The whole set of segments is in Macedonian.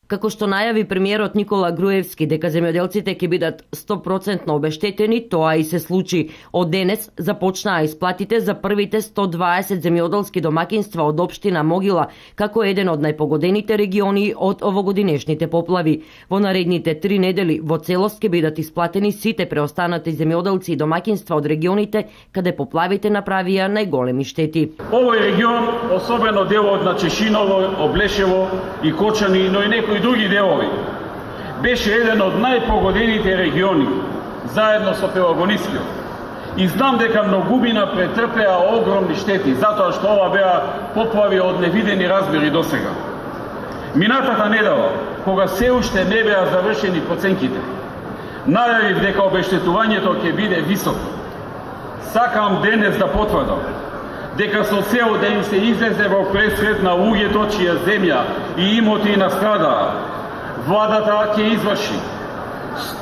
Како што најави премиерот Никола Груевски дека земјоделците ќе бидат 100% обештетени, тоа и се случи. Од денес започнаа исплатите за првите 120 земјоделски домакинства од општина Могила, како еден од најпогодените региони од овогодинешните поплави. Во наредните 3 недели во целост ќе бидат исплатени сите преостанати земјоделци и домакинства од регионите каде поплавите направија најголеми штети. Овој регион, особено делот на Чешиново, Облешево и Кочани, но и некои други делови, беше еден од најпогодените региони, заедно со Пелагонискиот. И знам дека многумина претрпеа огромни штети, затоа што ова беа поплави од невидени размери досега. Минатата недела, кога се уште не беа завршени проценките, најавив дека обештетувањето ќе биде високо. Сакам денес да потврдам дека со цел да им се излезе во пресред на луѓето чија земја и имоти настрадаа, владата ќе изврши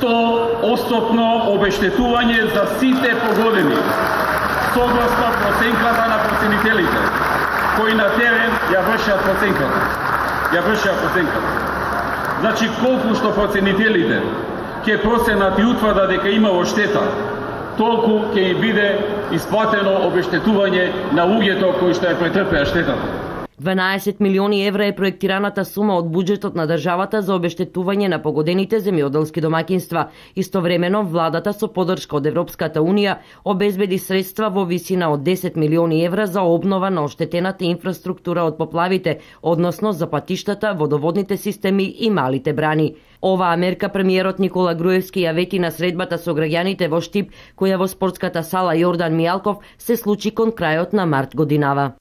100% обештетување за сите погодени, согласно проценката на проценителите, кои на терен ја вршат проценката. Значи, колку што проценителите ќе проценат и утврда дека имало штета, толку ќе им биде исплатено обештетување на луѓето кои што ја претрпеа штетата. 12 милиони евра е проектираната сума од буџетот на државата за обештетување на погодените земјоделски домакинства. Истовремено, владата со поддршка од Европската Унија обезбеди средства во висина од 10 милиони евра за обнова на оштетената инфраструктура од поплавите, односно за патиштата, водоводните системи и малите брани. Оваа мерка премиерот Никола Груевски ја вети на средбата со граѓаните во Штип, која во спортската сала Јордан Мијалков се случи кон крајот на март годинава.